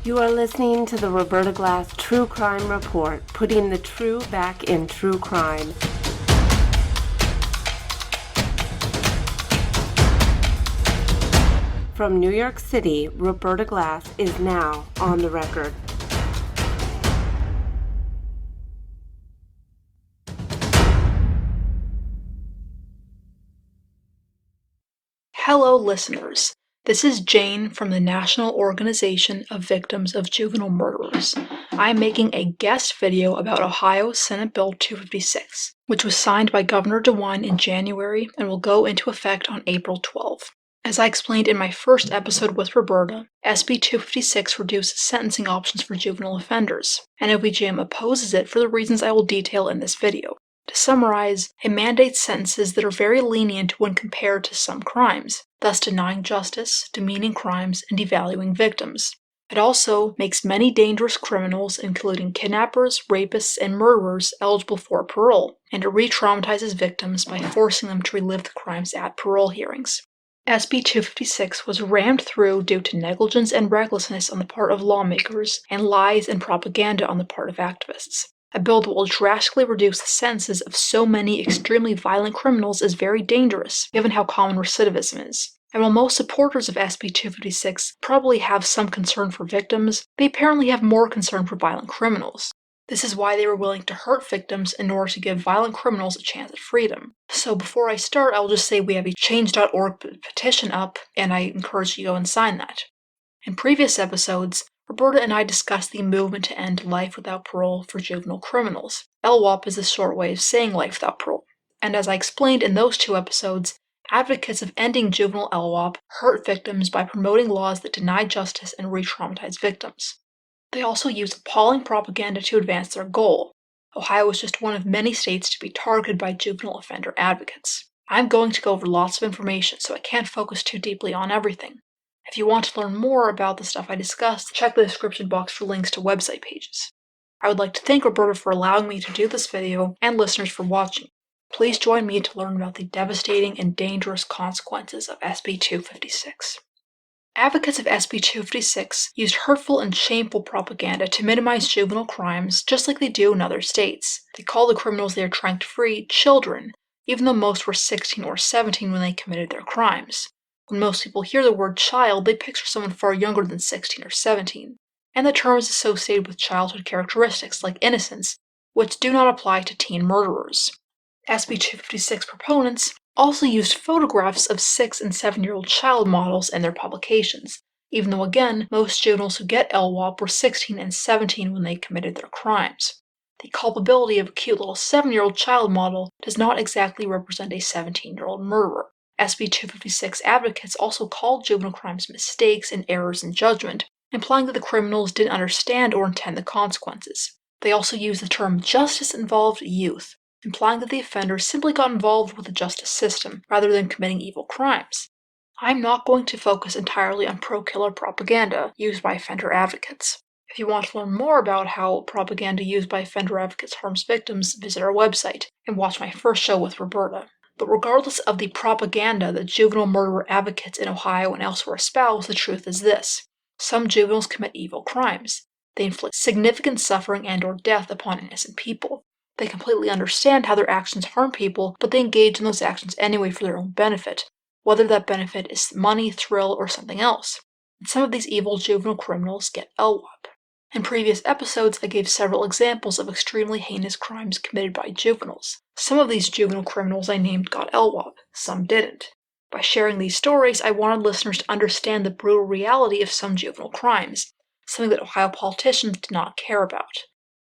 You are listening to the Roberta Glass True Crime Report, putting the true back in true crime. From New York City, Roberta Glass is now on the record. Hello, listeners. This is Jane from the National Organization of Victims of Juvenile Murderers. I'm making a guest video about Ohio Senate Bill 256, which was signed by Governor DeWine in January and will go into effect on April 12. As I explained in my first episode with Roberta, SB 256 reduces sentencing options for juvenile offenders, and NOVJM opposes it for the reasons I will detail in this video. To summarize, it mandates sentences that are very lenient when compared to some crimes, thus denying justice, demeaning crimes, and devaluing victims. It also makes many dangerous criminals, including kidnappers, rapists, and murderers, eligible for parole, and it re-traumatizes victims by forcing them to relive the crimes at parole hearings. SB 256 was rammed through due to negligence and recklessness on the part of lawmakers and lies and propaganda on the part of activists. A bill that will drastically reduce the sentences of so many extremely violent criminals is very dangerous, given how common recidivism is. And while most supporters of SB 256 probably have some concern for victims, they apparently have more concern for violent criminals. This is why they were willing to hurt victims in order to give violent criminals a chance at freedom. So before I start, I'll just say we have a change.org petition up, and I encourage you to go and sign that. In previous episodes, Roberta and I discussed the movement to end life without parole for juvenile criminals. LWOP is a short way of saying life without parole. And as I explained in those two episodes, advocates of ending juvenile LWOP hurt victims by promoting laws that deny justice and re-traumatize victims. They also use appalling propaganda to advance their goal. Ohio is just one of many states to be targeted by juvenile offender advocates. I'm going to go over lots of information, so I can't focus too deeply on everything. If you want to learn more about the stuff I discussed, check the description box for links to website pages. I would like to thank Roberta for allowing me to do this video, and listeners for watching. Please join me to learn about the devastating and dangerous consequences of SB 256. Advocates of SB 256 used hurtful and shameful propaganda to minimize juvenile crimes just like they do in other states. They call the criminals they are trying to free children, even though most were 16 or 17 when they committed their crimes. When most people hear the word child, they picture someone far younger than 16 or 17, and the term is associated with childhood characteristics like innocence, which do not apply to teen murderers. SB 256 proponents also used photographs of 6- and 7-year-old child models in their publications, even though again, most juveniles who get LWOP were 16 and 17 when they committed their crimes. The culpability of a cute little 7-year-old child model does not exactly represent a 17-year-old murderer. SB 256 advocates also called juvenile crimes mistakes and errors in judgment, implying that the criminals didn't understand or intend the consequences. They also used the term justice-involved youth, implying that the offenders simply got involved with the justice system rather than committing evil crimes. I'm not going to focus entirely on pro-killer propaganda used by offender advocates. If you want to learn more about how propaganda used by offender advocates harms victims, visit our website and watch my first show with Roberta. But regardless of the propaganda that juvenile murderer advocates in Ohio and elsewhere espouse, the truth is this. Some juveniles commit evil crimes. They inflict significant suffering and/or death upon innocent people. They completely understand how their actions harm people, but they engage in those actions anyway for their own benefit, whether that benefit is money, thrill, or something else. And some of these evil juvenile criminals get LWOP. In previous episodes, I gave several examples of extremely heinous crimes committed by juveniles. Some of these juvenile criminals I named got LWOP, some didn't. By sharing these stories, I wanted listeners to understand the brutal reality of some juvenile crimes, something that Ohio politicians did not care about.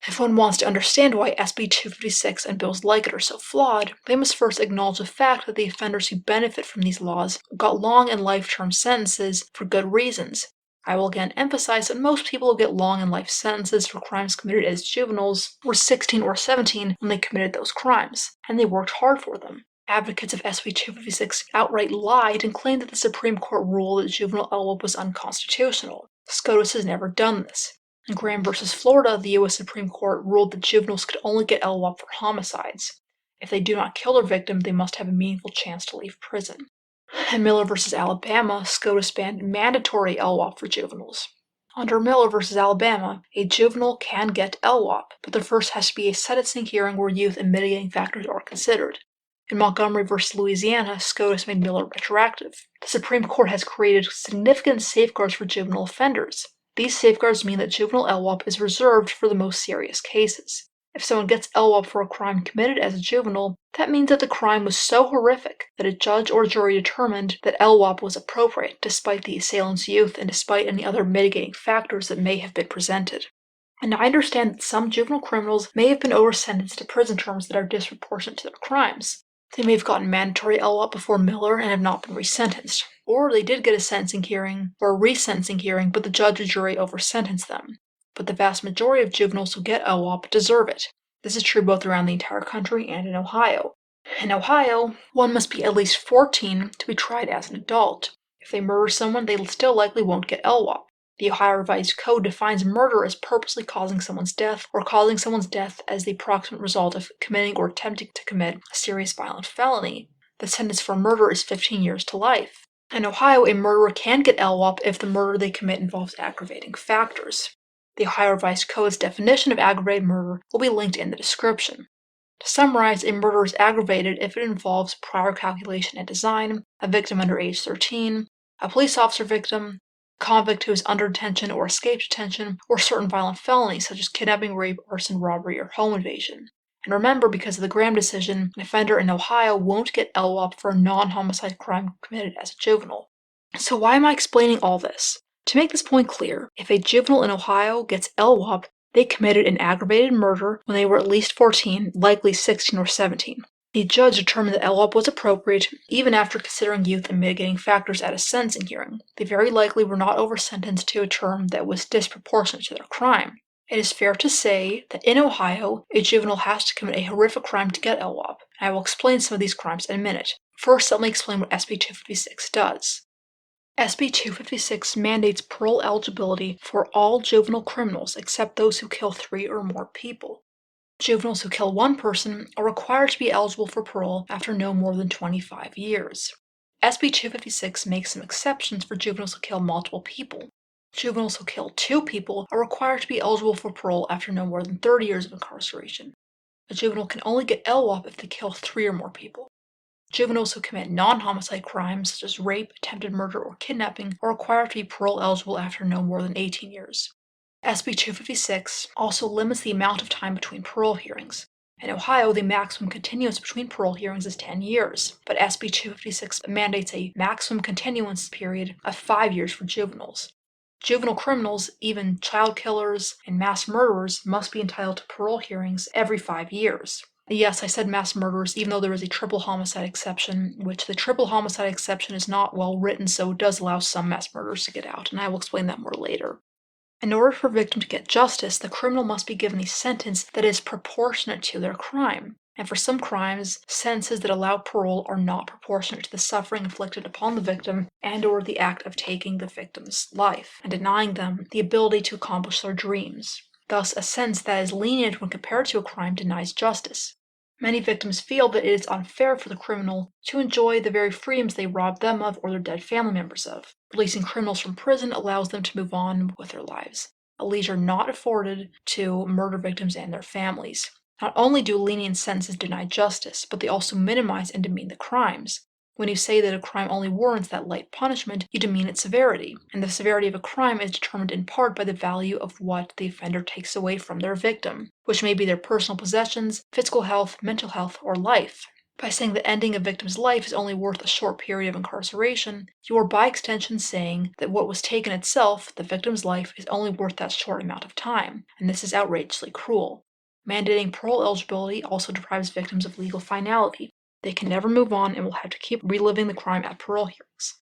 If one wants to understand why SB 256 and bills like it are so flawed, they must first acknowledge the fact that the offenders who benefit from these laws got long and life-term sentences for good reasons. I will again emphasize that most people who get long and life sentences for crimes committed as juveniles were 16 or 17 when they committed those crimes, and they worked hard for them. Advocates of SB 256 outright lied and claimed that the Supreme Court ruled that juvenile LWOP was unconstitutional. SCOTUS has never done this. In Graham v. Florida, the U.S. Supreme Court ruled that juveniles could only get LWOP for homicides. If they do not kill their victim, they must have a meaningful chance to leave prison. In Miller v. Alabama, SCOTUS banned mandatory LWOP for juveniles. Under Miller v. Alabama, a juvenile can get LWOP, but there first has to be a sentencing hearing where youth and mitigating factors are considered. In Montgomery v. Louisiana, SCOTUS made Miller retroactive. The Supreme Court has created significant safeguards for juvenile offenders. These safeguards mean that juvenile LWOP is reserved for the most serious cases. If someone gets LWOP for a crime committed as a juvenile, that means that the crime was so horrific that a judge or jury determined that LWOP was appropriate despite the assailant's youth and despite any other mitigating factors that may have been presented. And I understand that some juvenile criminals may have been over-sentenced to prison terms that are disproportionate to their crimes. They may have gotten mandatory LWOP before Miller and have not been resentenced. Or they did get a sentencing hearing or a resentencing hearing, but the judge or jury over-sentenced them. But the vast majority of juveniles who get LWOP deserve it. This is true both around the entire country and in Ohio. In Ohio, one must be at least 14 to be tried as an adult. If they murder someone, they still likely won't get LWOP. The Ohio Revised Code defines murder as purposely causing someone's death, or causing someone's death as the approximate result of committing or attempting to commit a serious violent felony. The sentence for murder is 15 years to life. In Ohio, a murderer can get LWOP if the murder they commit involves aggravating factors. The Ohio Revised Code's definition of aggravated murder will be linked in the description. To summarize, a murder is aggravated if it involves prior calculation and design, a victim under age 13, a police officer victim, a convict who is under detention or escaped detention, or certain violent felonies such as kidnapping, rape, arson, robbery, or home invasion. And remember, because of the Graham decision, an offender in Ohio won't get LWOP for a non-homicide crime committed as a juvenile. So why am I explaining all this? To make this point clear, if a juvenile in Ohio gets LWOP, they committed an aggravated murder when they were at least 14, likely 16 or 17. The judge determined that LWOP was appropriate even after considering youth and mitigating factors at a sentencing hearing. They very likely were not over-sentenced to a term that was disproportionate to their crime. It is fair to say that in Ohio, a juvenile has to commit a horrific crime to get LWOP, and I will explain some of these crimes in a minute. First, let me explain what SB 256 does. SB 256 mandates parole eligibility for all juvenile criminals except those who kill 3 or more people. Juveniles who kill one person are required to be eligible for parole after no more than 25 years. SB 256 makes some exceptions for juveniles who kill multiple people. Juveniles who kill 2 people are required to be eligible for parole after no more than 30 years of incarceration. A juvenile can only get LWOP if they kill 3 or more people. Juveniles who commit non-homicide crimes such as rape, attempted murder, or kidnapping are required to be parole eligible after no more than 18 years. SB 256 also limits the amount of time between parole hearings. In Ohio, the maximum continuance between parole hearings is 10 years, but SB 256 mandates a maximum continuance period of 5 years for juveniles. Juvenile criminals, even child killers and mass murderers, must be entitled to parole hearings every 5 years. Yes, I said mass murderers, even though there is a triple homicide exception, which the triple homicide exception is not well written, so it does allow some mass murderers to get out, and I will explain that more later. In order for a victim to get justice, the criminal must be given a sentence that is proportionate to their crime. And for some crimes, sentences that allow parole are not proportionate to the suffering inflicted upon the victim and/or the act of taking the victim's life and denying them the ability to accomplish their dreams. Thus, a sentence that is lenient when compared to a crime denies justice. Many victims feel that it is unfair for the criminal to enjoy the very freedoms they robbed them of or their dead family members of. Releasing criminals from prison allows them to move on with their lives, a leisure not afforded to murder victims and their families. Not only do lenient sentences deny justice, but they also minimize and demean the crimes. When you say that a crime only warrants that light punishment, you demean its severity, and the severity of a crime is determined in part by the value of what the offender takes away from their victim, which may be their personal possessions, physical health, mental health, or life. By saying that ending a victim's life is only worth a short period of incarceration, you are by extension saying that what was taken itself, the victim's life, is only worth that short amount of time, and this is outrageously cruel. Mandating parole eligibility also deprives victims of legal finality. They can never move on and will have to keep reliving the crime at parole hearings.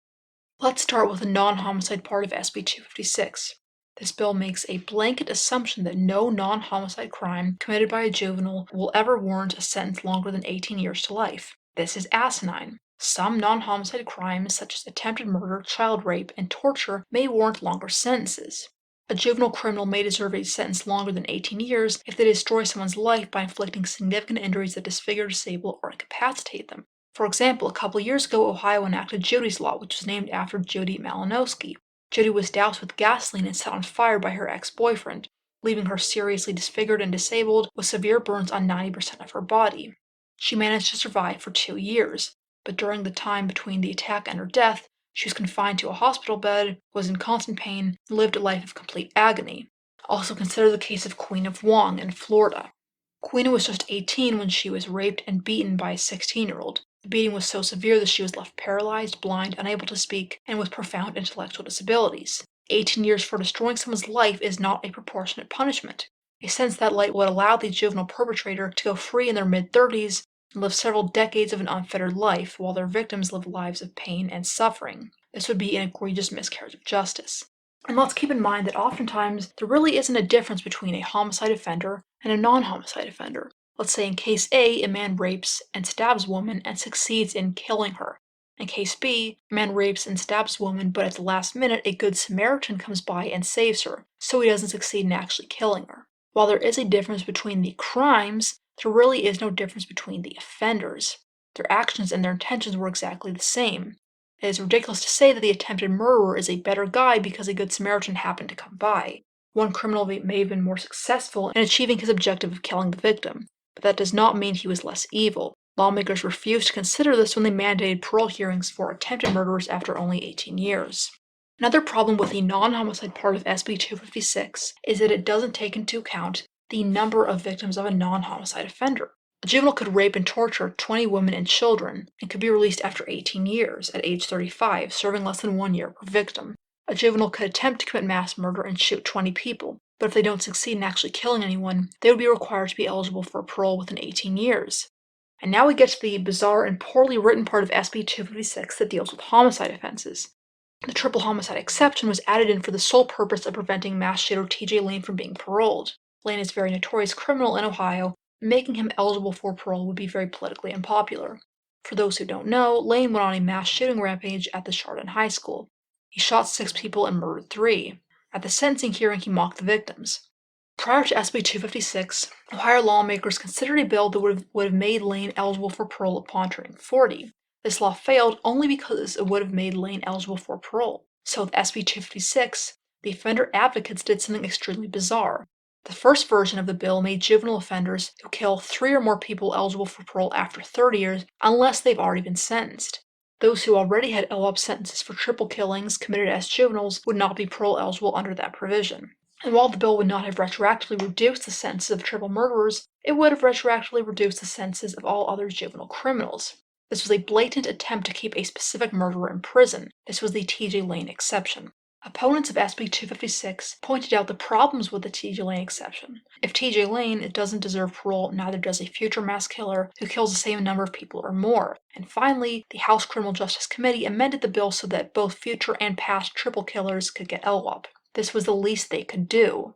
Let's start with the non-homicide part of SB 256. This bill makes a blanket assumption that no non-homicide crime committed by a juvenile will ever warrant a sentence longer than 18 years to life. This is asinine. Some non-homicide crimes, such as attempted murder, child rape, and torture, may warrant longer sentences. A juvenile criminal may deserve a sentence longer than 18 years if they destroy someone's life by inflicting significant injuries that disfigure, disable, or incapacitate them. For example, a couple years ago, Ohio enacted Judy's Law, which was named after Judy Malinowski. Judy was doused with gasoline and set on fire by her ex-boyfriend, leaving her seriously disfigured and disabled with severe burns on 90% of her body. She managed to survive for 2 years, but during the time between the attack and her death, she was confined to a hospital bed, was in constant pain, and lived a life of complete agony. Also consider the case of Queena Vuong in Florida. Queena was just 18 when she was raped and beaten by a 16-year-old. The beating was so severe that she was left paralyzed, blind, unable to speak, and with profound intellectual disabilities. 18 years for destroying someone's life is not a proportionate punishment. A sentence that light would allow the juvenile perpetrator to go free in their mid-30s and live several decades of an unfettered life, while their victims live lives of pain and suffering. This would be an egregious miscarriage of justice. And let's keep in mind that oftentimes there really isn't a difference between a homicide offender and a non-homicide offender. Let's say in case A, a man rapes and stabs a woman and succeeds in killing her. In case B, a man rapes and stabs a woman, but at the last minute a good Samaritan comes by and saves her, so he doesn't succeed in actually killing her. While there is a difference between the crimes, there really is no difference between the offenders. Their actions and their intentions were exactly the same. It is ridiculous to say that the attempted murderer is a better guy because a good Samaritan happened to come by. One criminal may have been more successful in achieving his objective of killing the victim, but that does not mean he was less evil. Lawmakers refused to consider this when they mandated parole hearings for attempted murderers after only 18 years. Another problem with the non-homicide part of SB 256 is that it doesn't take into account the number of victims of a non-homicide offender. A juvenile could rape and torture 20 women and children and could be released after 18 years at age 35, serving less than 1 year per victim. A juvenile could attempt to commit mass murder and shoot 20 people, but if they don't succeed in actually killing anyone, they would be required to be eligible for parole within 18 years. And now we get to the bizarre and poorly written part of SB 256 that deals with homicide offenses. The triple homicide exception was added in for the sole purpose of preventing mass shooter TJ Lane from being paroled. Lane is a very notorious criminal in Ohio, and making him eligible for parole would be very politically unpopular. For those who don't know, Lane went on a mass shooting rampage at the Jordyn High School. He shot 6 people and murdered 3. At the sentencing hearing, he mocked the victims. Prior to SB 256, Ohio lawmakers considered a bill that would have made Lane eligible for parole upon turning 40. This law failed only because it would have made Lane eligible for parole. So with SB 256, the offender advocates did something extremely bizarre. The first version of the bill made juvenile offenders who kill 3 or more people eligible for parole after 30 years unless they've already been sentenced. Those who already had LWOP sentences for triple killings committed as juveniles would not be parole eligible under that provision. And while the bill would not have retroactively reduced the sentences of triple murderers, it would have retroactively reduced the sentences of all other juvenile criminals. This was a blatant attempt to keep a specific murderer in prison. This was the TJ Lane exception. Opponents of SB 256 pointed out the problems with the TJ Lane exception. If TJ Lane doesn't deserve parole, neither does a future mass killer who kills the same number of people or more. And finally, the House Criminal Justice Committee amended the bill so that both future and past triple killers could get LWOP. This was the least they could do.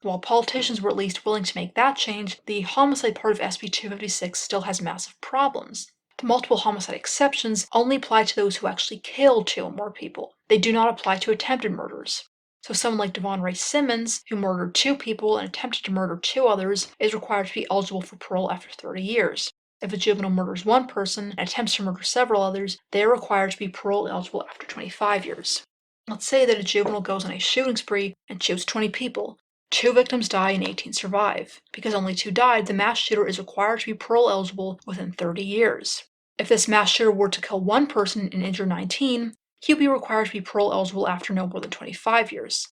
While politicians were at least willing to make that change, the homicide part of SB 256 still has massive problems. The multiple homicide exceptions only apply to those who actually killed 2 or more people. They do not apply to attempted murders. So someone like Devonere Simmonds, who murdered 2 people and attempted to murder 2 others, is required to be eligible for parole after 30 years. If a juvenile murders 1 person and attempts to murder several others, they are required to be parole eligible after 25 years. Let's say that a juvenile goes on a shooting spree and shoots 20 people. 2 victims die and 18 survive. Because only 2 died, the mass shooter is required to be parole eligible within 30 years. If this mass shooter were to kill 1 person and injure 19, he would be required to be parole eligible after no more than 25 years.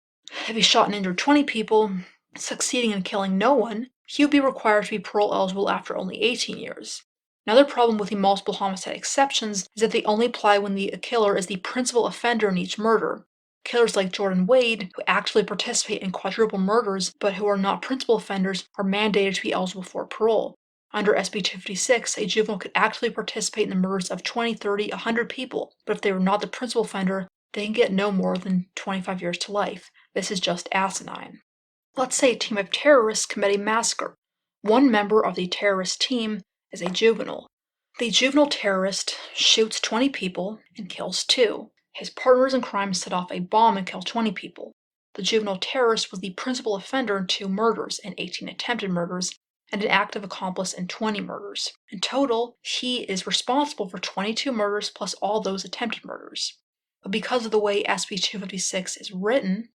If he shot and injured 20 people, succeeding in killing no one, he would be required to be parole eligible after only 18 years. Another problem with the multiple homicide exceptions is that they only apply when the killer is the principal offender in each murder. Killers like Jordyn Wade, who actively participate in quadruple murders but who are not principal offenders, are mandated to be eligible for parole. Under SB 256, a juvenile could actively participate in the murders of 20, 30, 100 people, but if they were not the principal offender, they can get no more than 25 years to life. This is just asinine. Let's say a team of terrorists commit a massacre. One member of the terrorist team is a juvenile. The juvenile terrorist shoots 20 people and kills 2. His partners in crime set off a bomb and kill 20 people. The juvenile terrorist was the principal offender in 2 murders and 18 attempted murders, and an active accomplice in 20 murders. In total, he is responsible for 22 murders plus all those attempted murders. but because of the way SB 256 is written,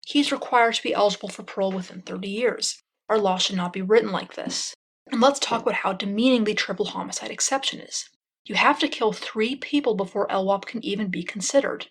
he's required to be eligible for parole within 30 years. Our law should not be written like this. And let's talk about how demeaning the triple homicide exception is. You have to kill 3 people before LWOP can even be considered.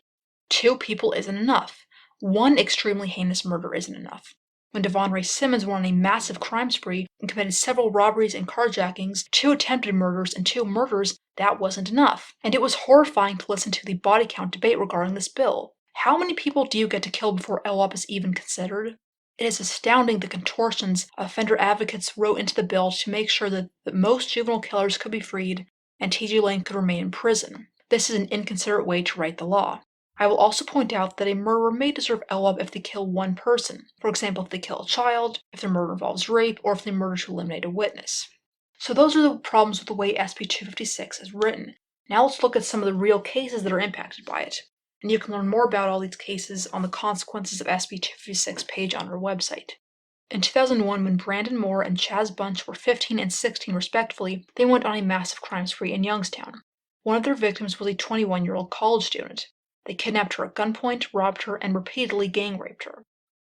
2 people isn't enough. 1 extremely heinous murder isn't enough. When Devonere Simmonds went on a massive crime spree and committed several robberies and carjackings, 2 attempted murders, and 2 murders, that wasn't enough. And it was horrifying to listen to the body count debate regarding this bill. How many people do you get to kill before LWOP is even considered? It is astounding the contortions offender advocates wrote into the bill to make sure that most juvenile killers could be freed and T.J. Lane could remain in prison. This is an inconsiderate way to write the law. I will also point out that a murderer may deserve LWOP if they kill 1 person. For example, if they kill a child, if their murder involves rape, or if they murder to eliminate a witness. So those are the problems with the way SB 256 is written. Now let's look at some of the real cases that are impacted by it. And you can learn more about all these cases on the Consequences of SB 256 page on our website. In 2001, when Brandon Moore and Chaz Bunch were 15 and 16 respectively, they went on a massive crime spree in Youngstown. One of their victims was a 21-year-old college student. They kidnapped her at gunpoint, robbed her, and repeatedly gang raped her.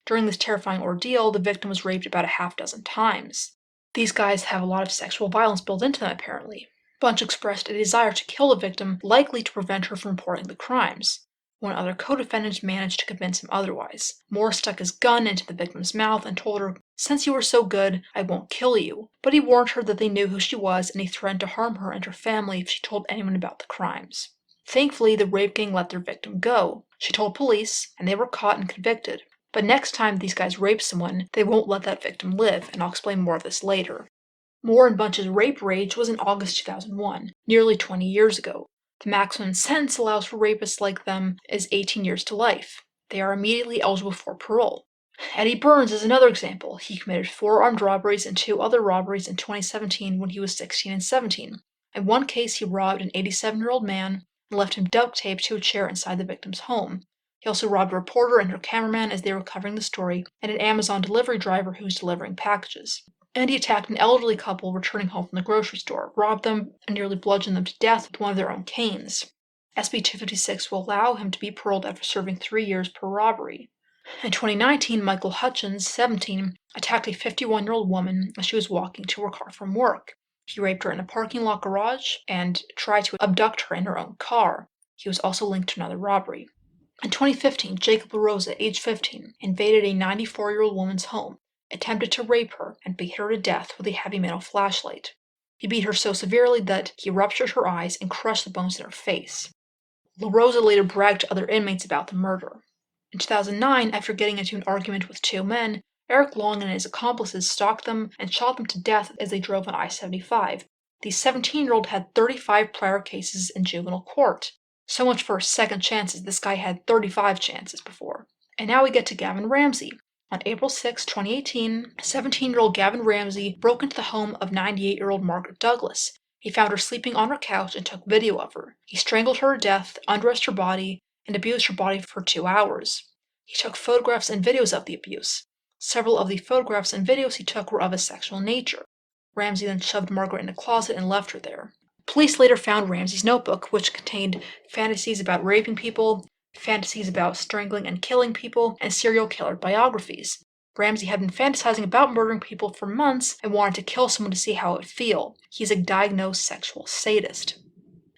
During this terrifying ordeal, the victim was raped about a half-dozen times. These guys have a lot of sexual violence built into them, apparently. Bunch expressed a desire to kill the victim, likely to prevent her from reporting the crimes. One other co-defendant managed to convince him otherwise. Moore stuck his gun into the victim's mouth and told her, "Since you are so good, I won't kill you." But he warned her that they knew who she was, and he threatened to harm her and her family if she told anyone about the crimes. Thankfully, the rape gang let their victim go. She told police, and they were caught and convicted. But next time these guys rape someone, they won't let that victim live, and I'll explain more of this later. Moore and Bunch's rape rage was in August 2001, nearly 20 years ago. The maximum sentence allows for rapists like them is 18 years to life. They are immediately eligible for parole. Eddie Burns is another example. He committed 4 armed robberies and 2 other robberies in 2017 when he was 16 and 17. In one case, he robbed an 87-year-old man and left him duct taped to a chair inside the victim's home. He also robbed a reporter and her cameraman as they were covering the story, and an Amazon delivery driver who was delivering packages. And he attacked an elderly couple returning home from the grocery store, robbed them, and nearly bludgeoned them to death with one of their own canes. SB 256 will allow him to be paroled after serving 3 years per robbery. In 2019, Michael Hutchins, 17, attacked a 51-year-old woman as she was walking to her car from work. He raped her in a parking lot garage and tried to abduct her in her own car. He was also linked to another robbery. In 2015, Jacob LaRosa, age 15, invaded a 94-year-old woman's home, attempted to rape her, and beat her to death with a heavy metal flashlight. He beat her so severely that he ruptured her eyes and crushed the bones in her face. LaRosa later bragged to other inmates about the murder. In 2009, after getting into an argument with 2 men, Eric Long and his accomplices stalked them and shot them to death as they drove on I-75. The 17-year-old had 35 prior cases in juvenile court. So much for second chances. This guy had 35 chances before. And now we get to Gavon Ramsay. On April 6, 2018, 17-year-old Gavon Ramsay broke into the home of 98-year-old Margaret Douglas. He found her sleeping on her couch and took video of her. He strangled her to death, undressed her body, and abused her body for 2 hours. He took photographs and videos of the abuse. Several of the photographs and videos he took were of a sexual nature. Ramsay then shoved Margaret in a closet and left her there. Police later found Ramsay's notebook, which contained fantasies about raping people, fantasies about strangling and killing people, and serial killer biographies. Ramsay had been fantasizing about murdering people for months and wanted to kill someone to see how it would feel. He's a diagnosed sexual sadist.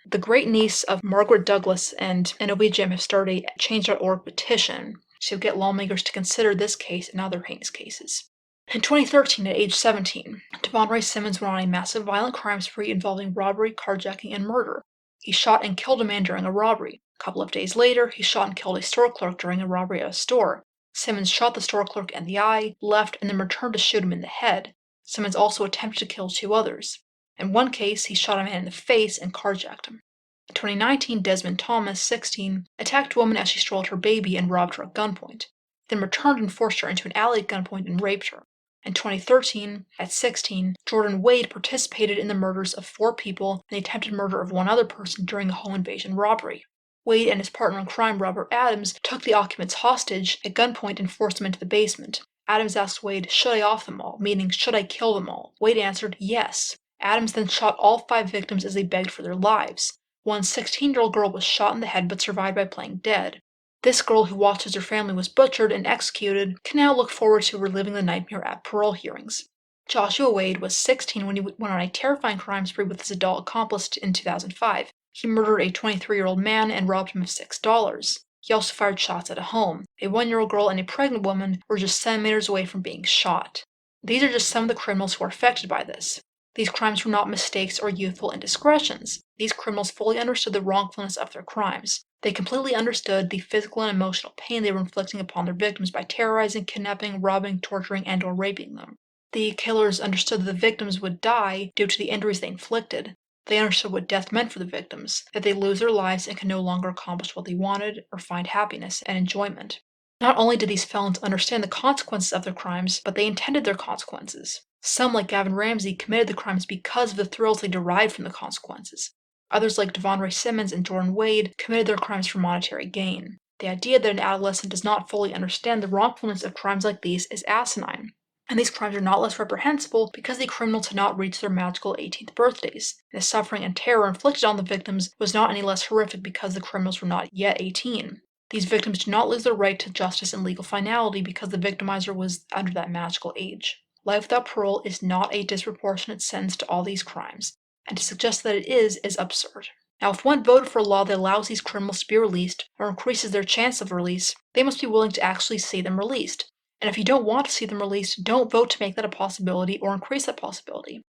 The great-niece of Margaret Douglas and NOVJM have started a Change.org petition to get lawmakers to consider this case and other heinous cases. In 2013, at age 17, Devonere Simmonds went on a massive violent crime spree involving robbery, carjacking, and murder. He shot and killed a man during a robbery. A couple of days later, he shot and killed a store clerk during a robbery at a store. Simmonds shot the store clerk in the eye, left, and then returned to shoot him in the head. Simmonds also attempted to kill 2 others. In one case, he shot a man in the face and carjacked him. In 2019, Desmond Thomas, 16, attacked a woman as she strolled her baby and robbed her at gunpoint, then returned and forced her into an alley at gunpoint and raped her. In 2013, at 16, Jordyn Wade participated in the murders of 4 people and the attempted murder of 1 other person during a home invasion robbery. Wade and his partner in crime, Robert Adams, took the occupants hostage at gunpoint and forced them into the basement. Adams asked Wade, "Should I off them all?" meaning, "Should I kill them all?" Wade answered, "Yes." Adams then shot all 5 victims as they begged for their lives. One 16-year-old girl was shot in the head but survived by playing dead. This girl, who watched as her family was butchered and executed, can now look forward to reliving the nightmare at parole hearings. Joshua Wade was 16 when he went on a terrifying crime spree with his adult accomplice in 2005. He murdered a 23-year-old man and robbed him of $6. He also fired shots at a home. A 1-year-old girl and a pregnant woman were just centimeters away from being shot. These are just some of the criminals who are affected by this. These crimes were not mistakes or youthful indiscretions. These criminals fully understood the wrongfulness of their crimes. They completely understood the physical and emotional pain they were inflicting upon their victims by terrorizing, kidnapping, robbing, torturing, and/or raping them. The killers understood that the victims would die due to the injuries they inflicted. They understood what death meant for the victims, that they lose their lives and could no longer accomplish what they wanted or find happiness and enjoyment. Not only did these felons understand the consequences of their crimes, but they intended their consequences. Some, like Gavon Ramsay, committed the crimes because of the thrills they derived from the consequences. Others, like Devonere Simmonds and Jordyn Wade, committed their crimes for monetary gain. The idea that an adolescent does not fully understand the wrongfulness of crimes like these is asinine. And these crimes are not less reprehensible because the criminals had not reached their magical 18th birthdays. The suffering and terror inflicted on the victims was not any less horrific because the criminals were not yet 18. These victims do not lose their right to justice and legal finality because the victimizer was under that magical age. Life without parole is not a disproportionate sentence to all these crimes, and to suggest that it is absurd. Now, if one voted for a law that allows these criminals to be released or increases their chance of release, they must be willing to actually see them released. And if you don't want to see them released, don't vote to make that a possibility or increase that possibility.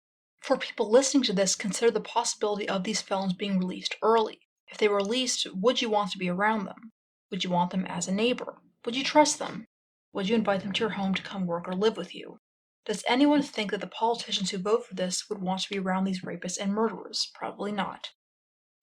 For people listening to this, consider the possibility of these felons being released early. If they were released, would you want to be around them? Would you want them as a neighbor? Would you trust them? Would you invite them to your home to come work or live with you? Does anyone think that the politicians who vote for this would want to be around these rapists and murderers? Probably not.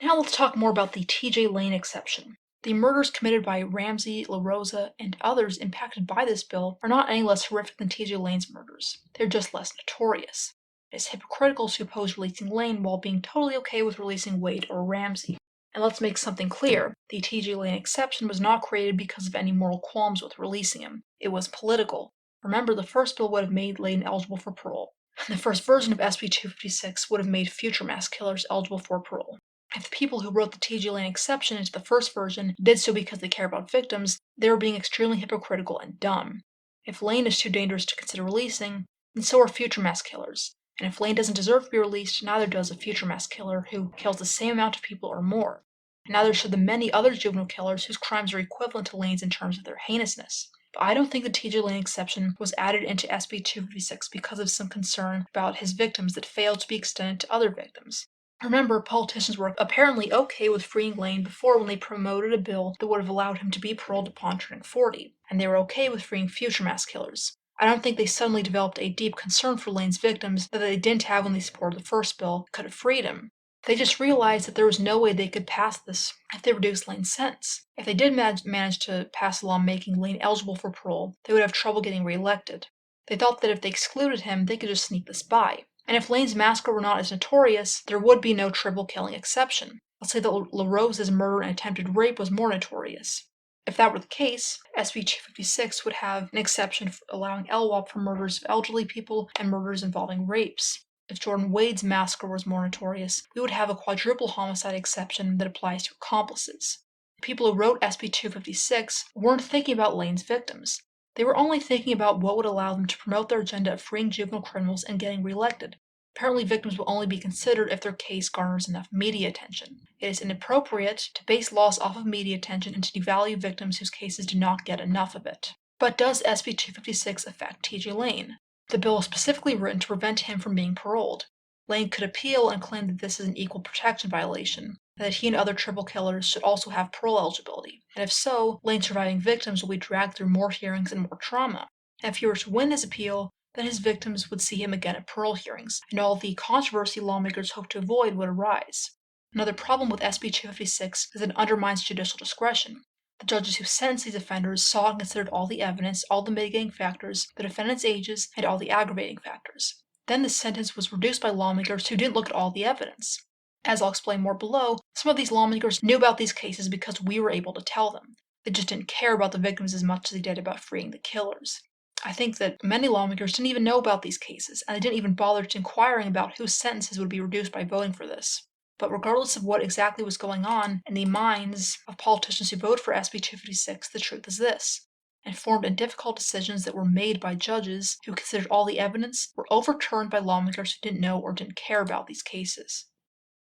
Now let's talk more about the T.J. Lane exception. The murders committed by Ramsay, LaRosa, and others impacted by this bill are not any less horrific than T.J. Lane's murders. They're just less notorious. It is hypocritical to oppose releasing Lane while being totally okay with releasing Wade or Ramsay. And let's make something clear. The T.J. Lane exception was not created because of any moral qualms with releasing him. It was political. Remember, the first bill would have made Lane eligible for parole. The first version of SB 256 would have made future mass killers eligible for parole. If the people who wrote the T.J. Lane exception into the first version did so because they care about victims, they were being extremely hypocritical and dumb. If Lane is too dangerous to consider releasing, then so are future mass killers. And if Lane doesn't deserve to be released, neither does a future mass killer who kills the same amount of people or more. And neither should the many other juvenile killers whose crimes are equivalent to Lane's in terms of their heinousness. But I don't think the T.J. Lane exception was added into SB 256 because of some concern about his victims that failed to be extended to other victims. Remember, politicians were apparently okay with freeing Lane before when they promoted a bill that would have allowed him to be paroled upon turning 40, and they were okay with freeing future mass killers. I don't think they suddenly developed a deep concern for Lane's victims that they didn't have when they supported the first bill that could have freed him. They just realized that there was no way they could pass this if they reduced Lane's sentence. If they did manage to pass a law making Lane eligible for parole, they would have trouble getting reelected. They thought that if they excluded him, they could just sneak this by. And if Lane's massacre were not as notorious, there would be no triple killing exception. Let's say that LaRosa's murder and attempted rape was more notorious. If that were the case, SB 256 would have an exception for allowing LWOP for murders of elderly people and murders involving rapes. If Jordyn Wade's massacre was more notorious, we would have a quadruple homicide exception that applies to accomplices. The people who wrote SB 256 weren't thinking about Lane's victims. They were only thinking about what would allow them to promote their agenda of freeing juvenile criminals and getting reelected. Apparently, victims will only be considered if their case garners enough media attention. It is inappropriate to base laws off of media attention and to devalue victims whose cases do not get enough of it. But does SB 256 affect T.J. Lane? The bill is specifically written to prevent him from being paroled. Lane could appeal and claim that this is an equal protection violation, and that he and other triple killers should also have parole eligibility. And if so, Lane's surviving victims will be dragged through more hearings and more trauma. And if he were to win his appeal, then his victims would see him again at parole hearings, and all the controversy lawmakers hope to avoid would arise. Another problem with SB 256 is that it undermines judicial discretion. The judges who sentenced these offenders saw and considered all the evidence, all the mitigating factors, the defendant's ages, and all the aggravating factors. Then the sentence was reduced by lawmakers who didn't look at all the evidence. As I'll explain more below, some of these lawmakers knew about these cases because we were able to tell them. They just didn't care about the victims as much as they did about freeing the killers. I think that many lawmakers didn't even know about these cases, and they didn't even bother to inquiring about whose sentences would be reduced by voting for this. But regardless of what exactly was going on in the minds of politicians who voted for SB 256, the truth is this. Informed and difficult decisions that were made by judges who considered all the evidence were overturned by lawmakers who didn't know or didn't care about these cases.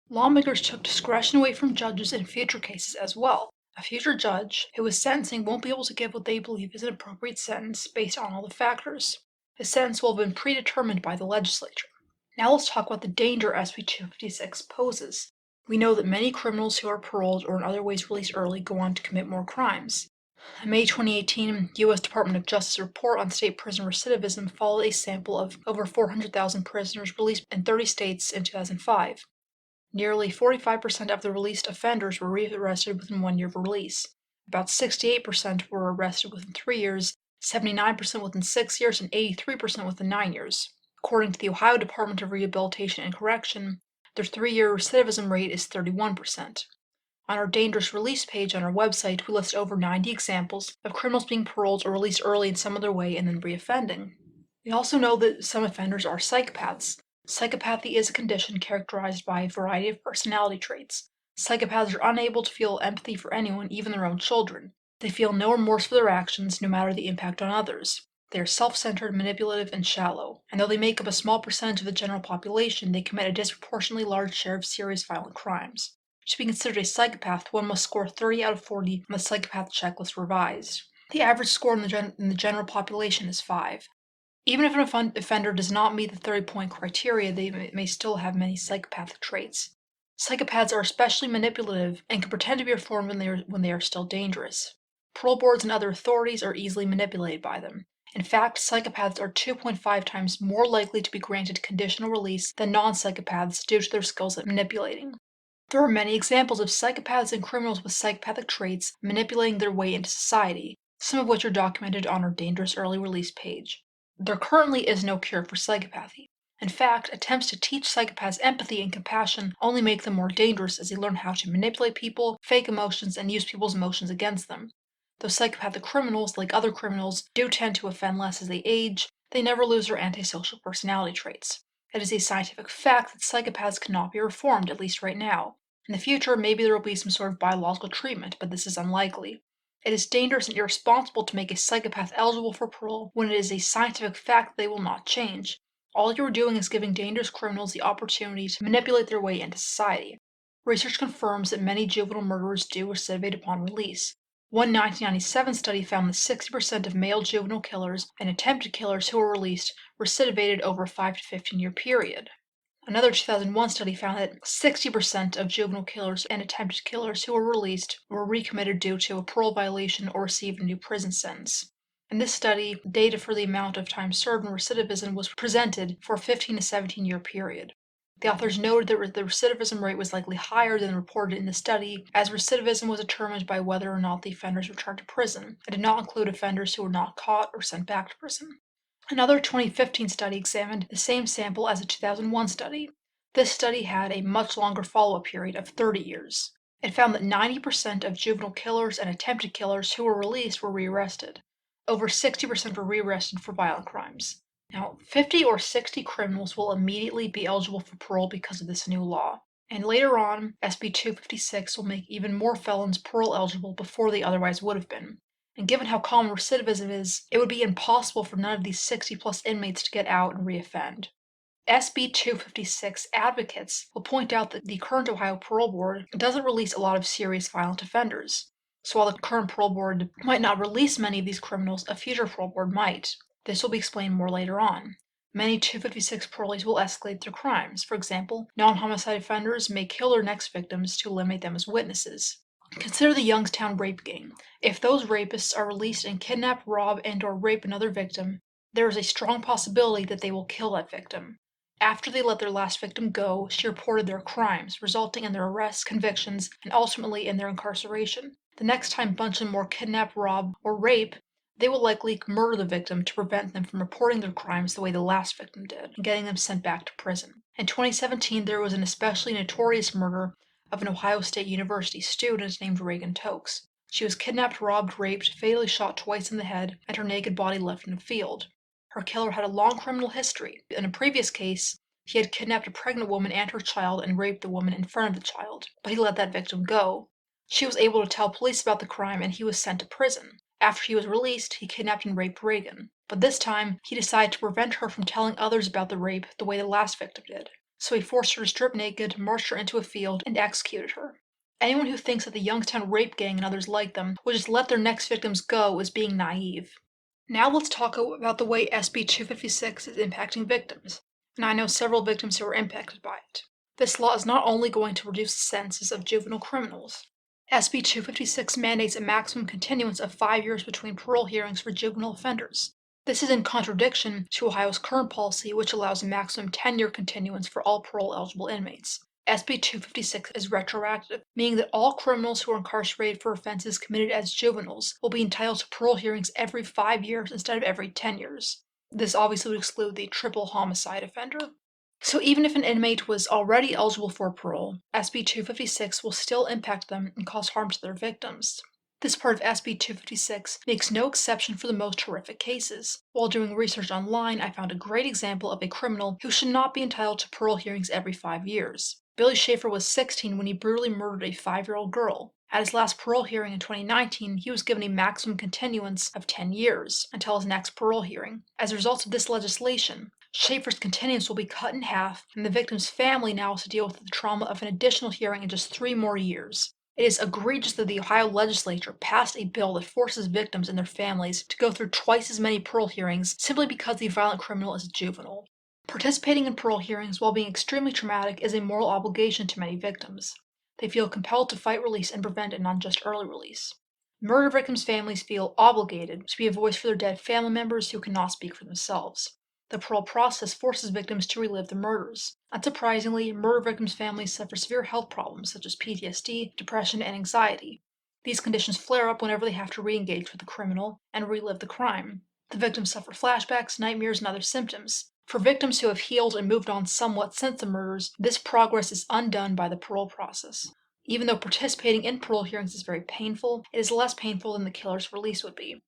Lawmakers took discretion away from judges in future cases as well. A future judge who is sentencing won't be able to give what they believe is an appropriate sentence based on all the factors. His sentence will have been predetermined by the legislature. Now let's talk about the danger SB 256 poses. We know that many criminals who are paroled or in other ways released early go on to commit more crimes. A May 2018 U.S. Department of Justice report on state prison recidivism followed a sample of over 400,000 prisoners released in 30 states in 2005. Nearly 45% of the released offenders were rearrested within 1 year of release. About 68% were arrested within 3 years, 79% within 6 years, and 83% within 9 years. According to the Ohio Department of Rehabilitation and Correction, their 3-year recidivism rate is 31%. On our dangerous release page on our website, we list over 90 examples of criminals being paroled or released early in some other way and then reoffending. We also know that some offenders are psychopaths. Psychopathy is a condition characterized by a variety of personality traits. Psychopaths are unable to feel empathy for anyone, even their own children. They feel no remorse for their actions, no matter the impact on others. They are self-centered, manipulative, and shallow. And though they make up a small percentage of the general population, they commit a disproportionately large share of serious violent crimes. To be considered a psychopath, one must score 30 out of 40 on the psychopath checklist revised. The average score in the general population is 5. Even if an offender does not meet the 30-point criteria, they may still have many psychopathic traits. Psychopaths are especially manipulative and can pretend to be reformed when they are still dangerous. Parole boards and other authorities are easily manipulated by them. In fact, psychopaths are 2.5 times more likely to be granted conditional release than non-psychopaths due to their skills at manipulating. There are many examples of psychopaths and criminals with psychopathic traits manipulating their way into society, some of which are documented on our Dangerous Early Release page. There currently is no cure for psychopathy. In fact, attempts to teach psychopaths empathy and compassion only make them more dangerous as they learn how to manipulate people, fake emotions, and use people's emotions against them. Though psychopathic criminals, like other criminals, do tend to offend less as they age, they never lose their antisocial personality traits. It is a scientific fact that psychopaths cannot be reformed, at least right now. In the future, maybe there will be some sort of biological treatment, but this is unlikely. It is dangerous and irresponsible to make a psychopath eligible for parole when it is a scientific fact that they will not change. All you are doing is giving dangerous criminals the opportunity to manipulate their way into society. Research confirms that many juvenile murderers do recidivate upon release. One 1997 study found that 60% of male juvenile killers and attempted killers who were released recidivated over a 5 to 15 year period. Another 2001 study found that 60% of juvenile killers and attempted killers who were released were recommitted due to a parole violation or received a new prison sentence. In this study, data for the amount of time served in recidivism was presented for a 15 to 17 year period. The authors noted that the recidivism rate was likely higher than reported in the study, as recidivism was determined by whether or not the offenders returned to prison. It did not include offenders who were not caught or sent back to prison. Another 2015 study examined the same sample as a 2001 study. This study had a much longer follow-up period of 30 years. It found that 90% of juvenile killers and attempted killers who were released were rearrested. Over 60% were rearrested for violent crimes. Now, 50 or 60 criminals will immediately be eligible for parole because of this new law. And later on, SB 256 will make even more felons parole eligible before they otherwise would have been. And given how common recidivism is, it would be impossible for none of these 60-plus inmates to get out and reoffend. SB 256 advocates will point out that the current Ohio Parole Board doesn't release a lot of serious violent offenders. So while the current parole board might not release many of these criminals, a future parole board might. This will be explained more later on. Many 256 parolees will escalate their crimes. For example, non-homicide offenders may kill their next victims to eliminate them as witnesses. Consider the Youngstown rape gang. If those rapists are released and kidnap, rob, and/or rape another victim, there is a strong possibility that they will kill that victim. After they let their last victim go, she reported their crimes, resulting in their arrests, convictions, and ultimately in their incarceration. The next time Bunch more kidnap, rob, or rape, they will likely murder the victim to prevent them from reporting their crimes the way the last victim did, and getting them sent back to prison. In 2017, there was an especially notorious murder of an Ohio State University student named Reagan Tokes. She was kidnapped, robbed, raped, fatally shot twice in the head, and her naked body left in a field. Her killer had a long criminal history. In a previous case, He had kidnapped a pregnant woman and her child and raped the woman in front of the child, but he let that victim go. She was able to tell police about the crime and he was sent to prison. After he was released, he kidnapped and raped Reagan. But this time, he decided to prevent her from telling others about the rape the way the last victim did. So he forced her to strip naked, marched her into a field, and executed her. Anyone who thinks that the Youngstown rape gang and others like them will just let their next victims go is being naive. Now let's talk about the way SB 256 is impacting victims. And I know several victims who are impacted by it. This law is not only going to reduce the sentences of juvenile criminals. SB 256 mandates a maximum continuance of 5 years between parole hearings for juvenile offenders. This is in contradiction to Ohio's current policy, which allows a maximum 10-year continuance for all parole-eligible inmates. SB 256 is retroactive, meaning that all criminals who are incarcerated for offenses committed as juveniles will be entitled to parole hearings every 5 years instead of every 10 years. This obviously would exclude the triple homicide offender. So even if an inmate was already eligible for parole, SB 256 will still impact them and cause harm to their victims. This part of SB 256 makes no exception for the most horrific cases. While doing research online, I found a great example of a criminal who should not be entitled to parole hearings every 5 years. Billy Schaefer was 16 when he brutally murdered a 5-year-old girl. At his last parole hearing in 2019, he was given a maximum continuance of 10 years until his next parole hearing. As a result of this legislation, Schaefer's continuance will be cut in half, and the victim's family now has to deal with the trauma of an additional hearing in just 3 more years. It is egregious that the Ohio legislature passed a bill that forces victims and their families to go through twice as many parole hearings simply because the violent criminal is a juvenile. Participating in parole hearings, while being extremely traumatic, is a moral obligation to many victims. They feel compelled to fight release and prevent an unjust early release. Murder victims' families feel obligated to be a voice for their dead family members who cannot speak for themselves. The parole process forces victims to relive the murders. Unsurprisingly, murder victims' families suffer severe health problems such as PTSD, depression, and anxiety. These conditions flare up whenever they have to re-engage with the criminal and relive the crime. The victims suffer flashbacks, nightmares, and other symptoms. For victims who have healed and moved on somewhat since the murders, this progress is undone by the parole process. Even though participating in parole hearings is very painful, it is less painful than the killer's release would be.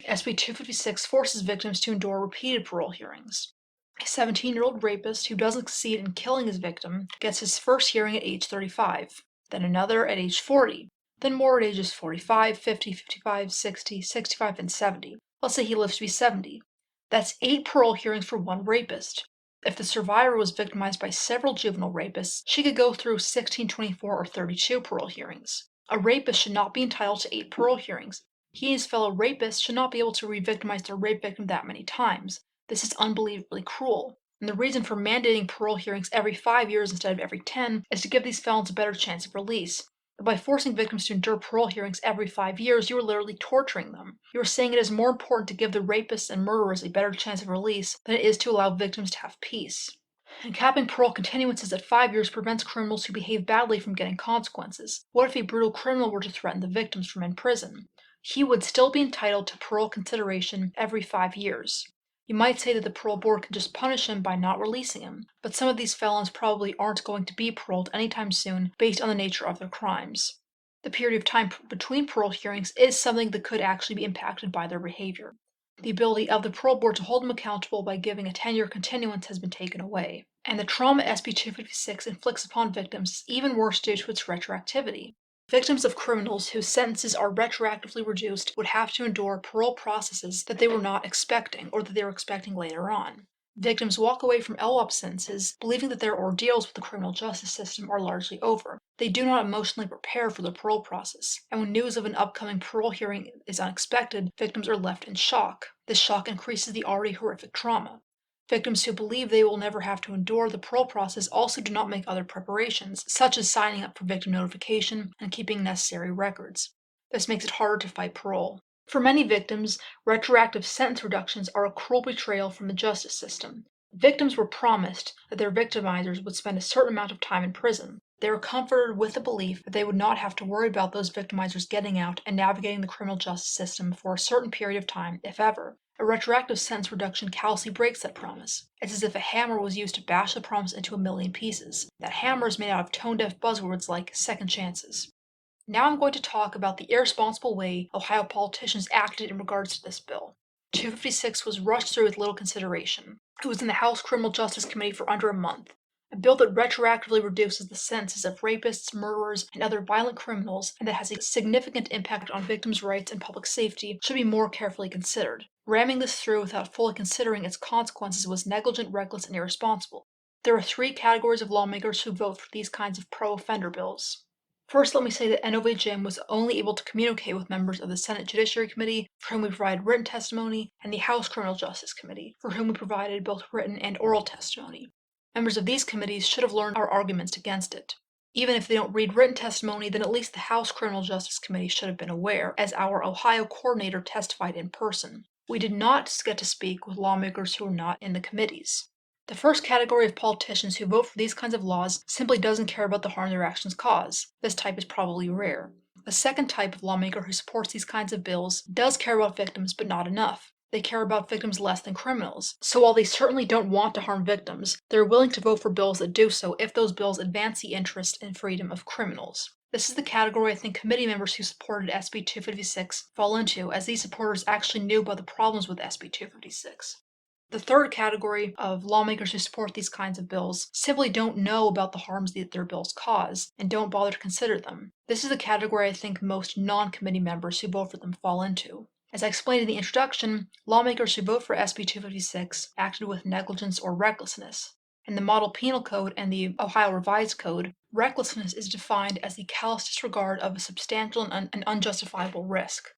SB 256 forces victims to endure repeated parole hearings. A 17-year-old rapist who doesn't succeed in killing his victim gets his first hearing at age 35, then another at age 40, then more at ages 45, 50, 55, 60, 65, and 70. Let's say he lives to be 70. That's 8 parole hearings for one rapist. If the survivor was victimized by several juvenile rapists, she could go through 16, 24, or 32 parole hearings. A rapist should not be entitled to 8 parole hearings. He and his fellow rapists should not be able to re-victimize their rape victim that many times. This is unbelievably cruel. And the reason for mandating parole hearings every 5 years instead of every 10 is to give these felons a better chance of release. But by forcing victims to endure parole hearings every 5 years, you are literally torturing them. You are saying it is more important to give the rapists and murderers a better chance of release than it is to allow victims to have peace. And capping parole continuances at 5 years prevents criminals who behave badly from getting consequences. What if a brutal criminal were to threaten the victims from in prison? He would still be entitled to parole consideration every 5 years. You might say that the parole board can just punish him by not releasing him, but some of these felons probably aren't going to be paroled anytime soon based on the nature of their crimes. The period of time between parole hearings is something that could actually be impacted by their behavior. The ability of the parole board to hold them accountable by giving a 10-year continuance has been taken away. And the trauma SB 256 inflicts upon victims is even worse due to its retroactivity. Victims of criminals whose sentences are retroactively reduced would have to endure parole processes that they were not expecting or that they were expecting later on. Victims walk away from LWOP sentences believing that their ordeals with the criminal justice system are largely over. They do not emotionally prepare for the parole process, and when news of an upcoming parole hearing is unexpected, victims are left in shock. This shock increases the already horrific trauma. Victims who believe they will never have to endure the parole process also do not make other preparations, such as signing up for victim notification and keeping necessary records. This makes it harder to fight parole. For many victims, retroactive sentence reductions are a cruel betrayal from the justice system. Victims were promised that their victimizers would spend a certain amount of time in prison. They were comforted with the belief that they would not have to worry about those victimizers getting out and navigating the criminal justice system for a certain period of time, if ever. A retroactive sentence reduction callously breaks that promise. It's as if a hammer was used to bash the promise into a million pieces. That hammer is made out of tone-deaf buzzwords like second chances. Now I'm going to talk about the irresponsible way Ohio politicians acted in regards to this bill. 256 was rushed through with little consideration. It was in the House Criminal Justice Committee for under a month. A bill that retroactively reduces the sentences of rapists, murderers, and other violent criminals, and that has a significant impact on victims' rights and public safety, should be more carefully considered. Ramming this through without fully considering its consequences was negligent, reckless, and irresponsible. There are three categories of lawmakers who vote for these kinds of pro-offender bills. First, let me say that NOVJM was only able to communicate with members of the Senate Judiciary Committee, for whom we provided written testimony, and the House Criminal Justice Committee, for whom we provided both written and oral testimony. Members of these committees should have learned our arguments against it. Even if they don't read written testimony, then at least the House Criminal Justice Committee should have been aware, as our Ohio coordinator testified in person. We did not get to speak with lawmakers who were not in the committees. The first category of politicians who vote for these kinds of laws simply doesn't care about the harm their actions cause. This type is probably rare. The second type of lawmaker who supports these kinds of bills does care about victims, but not enough. They care about victims less than criminals. So while they certainly don't want to harm victims, they're willing to vote for bills that do so if those bills advance the interest and freedom of criminals. This is the category I think committee members who supported SB 256 fall into, as these supporters actually knew about the problems with SB 256. The third category of lawmakers who support these kinds of bills simply don't know about the harms that their bills cause and don't bother to consider them. This is the category I think most non-committee members who vote for them fall into. As I explained in the introduction, lawmakers who vote for SB 256 acted with negligence or recklessness. In the Model Penal Code and the Ohio Revised Code, recklessness is defined as the callous disregard of a substantial and unjustifiable risk.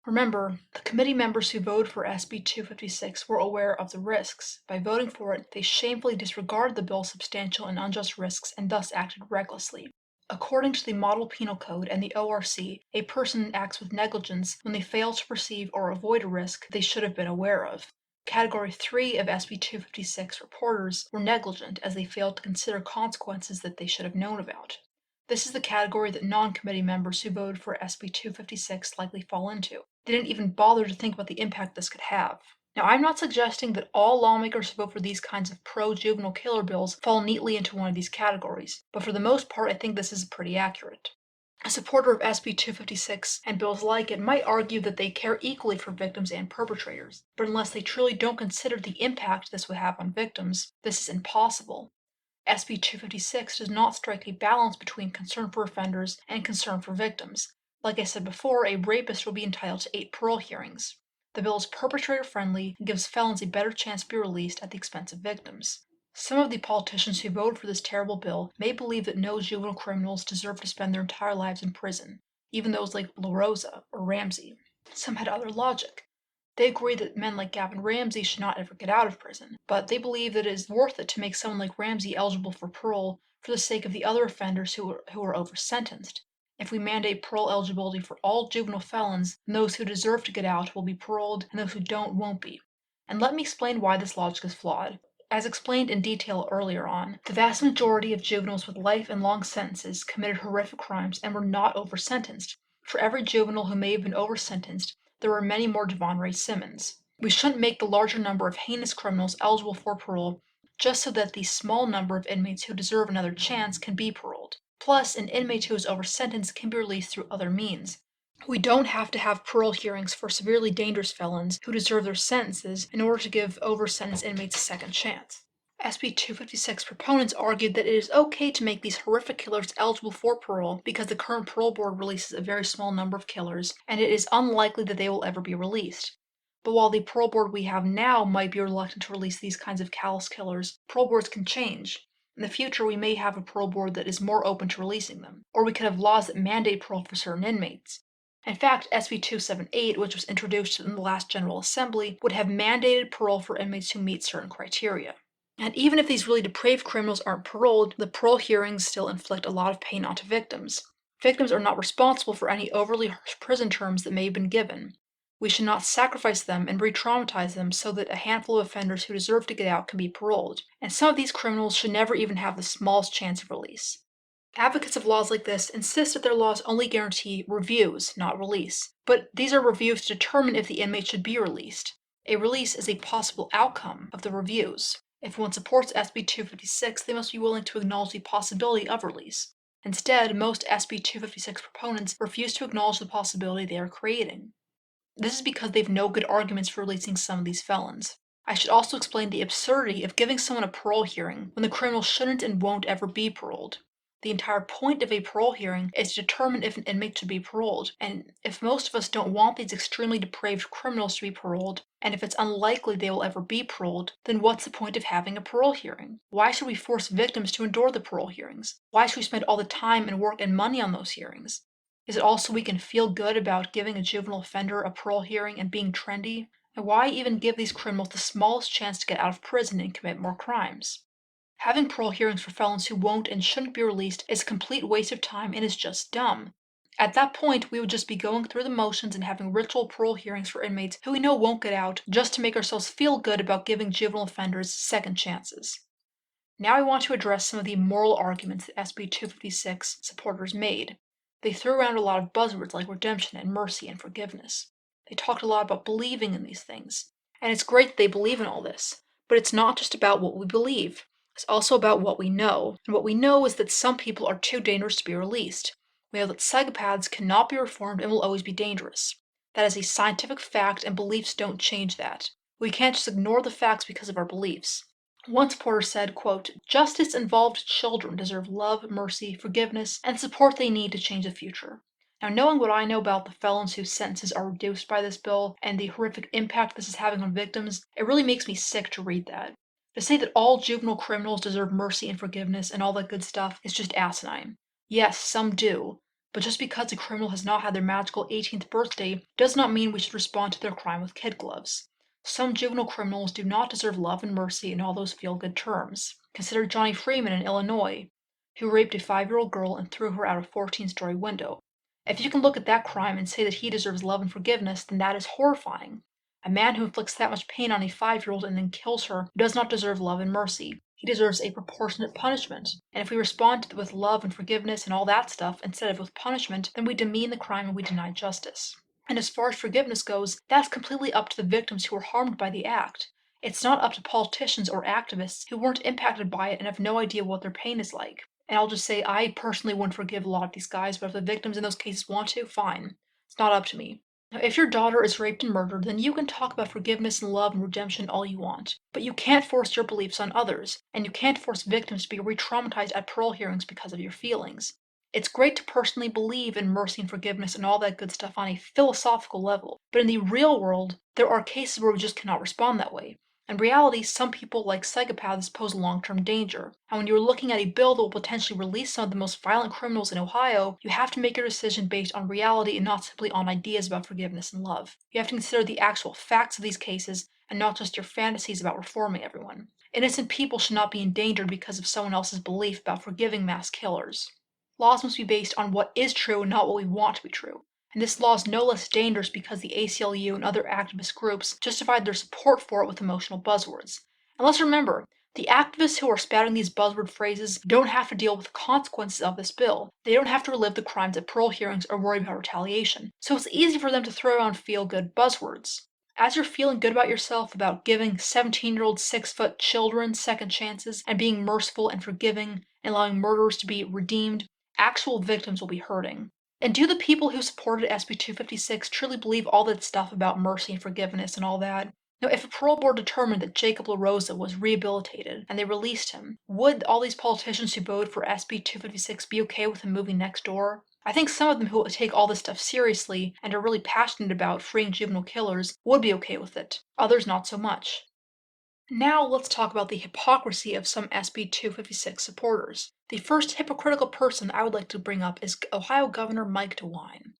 Remember, the committee members who voted for SB 256 were aware of the risks. By voting for it, they shamefully disregarded the bill's substantial and unjust risks and thus acted recklessly. According to the Model Penal Code and the ORC, a person acts with negligence when they fail to perceive or avoid a risk they should have been aware of. Category 3 of SB 256 reporters were negligent as they failed to consider consequences that they should have known about. This is the category that non-committee members who voted for SB 256 likely fall into. They didn't even bother to think about the impact this could have. Now, I'm not suggesting that all lawmakers who vote for these kinds of pro-juvenile killer bills fall neatly into one of these categories, but for the most part, I think this is pretty accurate. A supporter of SB 256 and bills like it might argue that they care equally for victims and perpetrators, but unless they truly don't consider the impact this would have on victims, this is impossible. SB 256 does not strike a balance between concern for offenders and concern for victims. Like I said before, a rapist will be entitled to 8 parole hearings. The bill is perpetrator-friendly and gives felons a better chance to be released at the expense of victims. Some of the politicians who voted for this terrible bill may believe that no juvenile criminals deserve to spend their entire lives in prison, even those like LaRosa or Ramsay. Some had other logic. They agree that men like Gavon Ramsay should not ever get out of prison, but they believe that it is worth it to make someone like Ramsay eligible for parole for the sake of the other offenders who are over-sentenced. If we mandate parole eligibility for all juvenile felons, then those who deserve to get out will be paroled and those who don't won't be. And let me explain why this logic is flawed. As explained in detail earlier on, the vast majority of juveniles with life and long sentences committed horrific crimes and were not over-sentenced. For every juvenile who may have been over-sentenced, there are many more Devonere Simmonds. We shouldn't make the larger number of heinous criminals eligible for parole just so that the small number of inmates who deserve another chance can be paroled. Plus, an inmate who is over-sentenced can be released through other means. We don't have to have parole hearings for severely dangerous felons who deserve their sentences in order to give over-sentenced inmates a second chance. SB 256 proponents argued that it is okay to make these horrific killers eligible for parole because the current parole board releases a very small number of killers, and it is unlikely that they will ever be released. But while the parole board we have now might be reluctant to release these kinds of callous killers, parole boards can change. In the future, we may have a parole board that is more open to releasing them, or we could have laws that mandate parole for certain inmates. In fact, SB 278, which was introduced in the last General Assembly, would have mandated parole for inmates who meet certain criteria. And even if these really depraved criminals aren't paroled, the parole hearings still inflict a lot of pain onto victims. Victims are not responsible for any overly harsh prison terms that may have been given. We should not sacrifice them and re-traumatize them so that a handful of offenders who deserve to get out can be paroled. And some of these criminals should never even have the smallest chance of release. Advocates of laws like this insist that their laws only guarantee reviews, not release. But these are reviews to determine if the inmate should be released. A release is a possible outcome of the reviews. If one supports SB 256, they must be willing to acknowledge the possibility of release. Instead, most SB 256 proponents refuse to acknowledge the possibility they are creating. This is because they have no good arguments for releasing some of these felons. I should also explain the absurdity of giving someone a parole hearing when the criminal shouldn't and won't ever be paroled. The entire point of a parole hearing is to determine if an inmate should be paroled, and if most of us don't want these extremely depraved criminals to be paroled, and if it's unlikely they will ever be paroled, then what's the point of having a parole hearing? Why should we force victims to endure the parole hearings? Why should we spend all the time and work and money on those hearings? Is it also we can feel good about giving a juvenile offender a parole hearing and being trendy? And why even give these criminals the smallest chance to get out of prison and commit more crimes? Having parole hearings for felons who won't and shouldn't be released is a complete waste of time and is just dumb. At that point, we would just be going through the motions and having ritual parole hearings for inmates who we know won't get out just to make ourselves feel good about giving juvenile offenders second chances. Now I want to address some of the moral arguments that SB 256 supporters made. They threw around a lot of buzzwords like redemption and mercy and forgiveness. They talked a lot about believing in these things. And it's great that they believe in all this, but it's not just about what we believe. It's also about what we know. And what we know is that some people are too dangerous to be released. We know that psychopaths cannot be reformed and will always be dangerous. That is a scientific fact, and beliefs don't change that. We can't just ignore the facts because of our beliefs. One supporter said, quote, "Justice-involved children deserve love, mercy, forgiveness, and support they need to change the future." Now, knowing what I know about the felons whose sentences are reduced by this bill and the horrific impact this is having on victims, it really makes me sick to read that. To say that all juvenile criminals deserve mercy and forgiveness and all that good stuff is just asinine. Yes, some do, but just because a criminal has not had their magical 18th birthday does not mean we should respond to their crime with kid gloves. Some juvenile criminals do not deserve love and mercy in all those feel-good terms. Consider Johnny Freeman in Illinois, who raped a 5-year-old girl and threw her out a 14-story window. If you can look at that crime and say that he deserves love and forgiveness, then that is horrifying. A man who inflicts that much pain on a 5-year-old and then kills her does not deserve love and mercy. He deserves a proportionate punishment. And if we respond with love and forgiveness and all that stuff instead of with punishment, then we demean the crime and we deny justice. And as far as forgiveness goes, that's completely up to the victims who were harmed by the act. It's not up to politicians or activists who weren't impacted by it and have no idea what their pain is like. And I'll just say, I personally wouldn't forgive a lot of these guys, but if the victims in those cases want to, fine. It's not up to me. Now, if your daughter is raped and murdered, then you can talk about forgiveness and love and redemption all you want. But you can't force your beliefs on others, and you can't force victims to be re-traumatized at parole hearings because of your feelings. It's great to personally believe in mercy and forgiveness and all that good stuff on a philosophical level, but in the real world, there are cases where we just cannot respond that way. In reality, some people, like psychopaths, pose long-term danger, and when you're looking at a bill that will potentially release some of the most violent criminals in Ohio, you have to make your decision based on reality and not simply on ideas about forgiveness and love. You have to consider the actual facts of these cases and not just your fantasies about reforming everyone. Innocent people should not be endangered because of someone else's belief about forgiving mass killers. Laws must be based on what is true and not what we want to be true. And this law is no less dangerous because the ACLU and other activist groups justified their support for it with emotional buzzwords. And let's remember, the activists who are spouting these buzzword phrases don't have to deal with the consequences of this bill. They don't have to relive the crimes at parole hearings or worry about retaliation. So it's easy for them to throw around feel-good buzzwords. As you're feeling good about yourself about giving 17-year-old 6-foot children second chances and being merciful and forgiving and allowing murderers to be redeemed, actual victims will be hurting. And do the people who supported SB 256 truly believe all that stuff about mercy and forgiveness and all that? Now, if a parole board determined that Jacob LaRosa was rehabilitated and they released him, would all these politicians who voted for SB 256 be okay with him moving next door? I think some of them who take all this stuff seriously and are really passionate about freeing juvenile killers would be okay with it. Others not so much. Now let's talk about the hypocrisy of some SB 256 supporters. The first hypocritical person I would like to bring up is Ohio Governor Mike DeWine.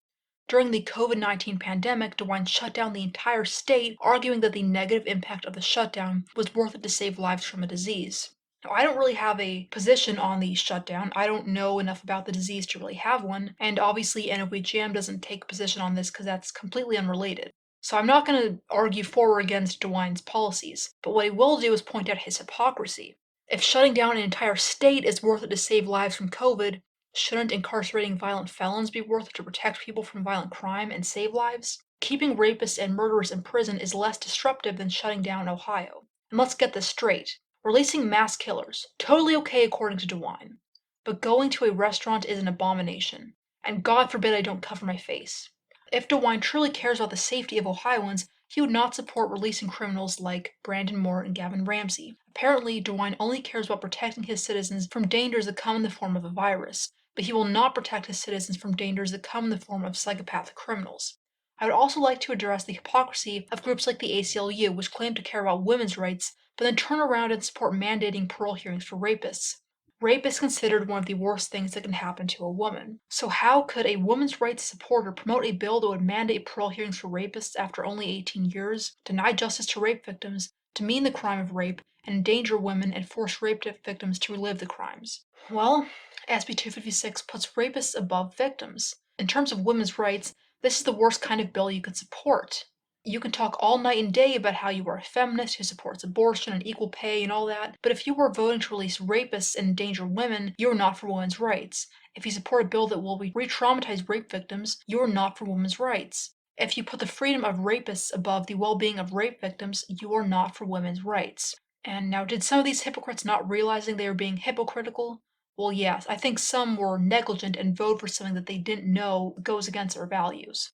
During the COVID-19 pandemic, DeWine shut down the entire state, arguing that the negative impact of the shutdown was worth it to save lives from a disease. Now, I don't really have a position on the shutdown. I don't know enough about the disease to really have one, and obviously NOVJM doesn't take a position on this because that's completely unrelated. So I'm not going to argue for or against DeWine's policies, but what I will do is point out his hypocrisy. If shutting down an entire state is worth it to save lives from COVID, shouldn't incarcerating violent felons be worth it to protect people from violent crime and save lives? Keeping rapists and murderers in prison is less disruptive than shutting down Ohio. And let's get this straight. Releasing mass killers, totally okay according to DeWine. But going to a restaurant is an abomination. And God forbid I don't cover my face. If DeWine truly cares about the safety of Ohioans, He would not support releasing criminals like Brandon Moore and Gavon Ramsay. Apparently, DeWine only cares about protecting his citizens from dangers that come in the form of a virus, but he will not protect his citizens from dangers that come in the form of psychopathic criminals. I would also like to address the hypocrisy of groups like the ACLU, which claim to care about women's rights, but then turn around and support mandating parole hearings for rapists. Rape is considered one of the worst things that can happen to a woman. So how could a women's rights supporter promote a bill that would mandate parole hearings for rapists after only 18 years, deny justice to rape victims, demean the crime of rape, and endanger women and force rape victims to relive the crimes? Well, SB 256 puts rapists above victims. In terms of women's rights, this is the worst kind of bill you could support. You can talk all night and day about how you are a feminist who supports abortion and equal pay and all that, but if you are voting to release rapists and endanger women, you are not for women's rights. If you support a bill that will re-traumatize rape victims, you are not for women's rights. If you put the freedom of rapists above the well-being of rape victims, you are not for women's rights. And now, did some of these hypocrites not realizing they were being hypocritical? Well, yes, I think some were negligent and voted for something that they didn't know goes against our values.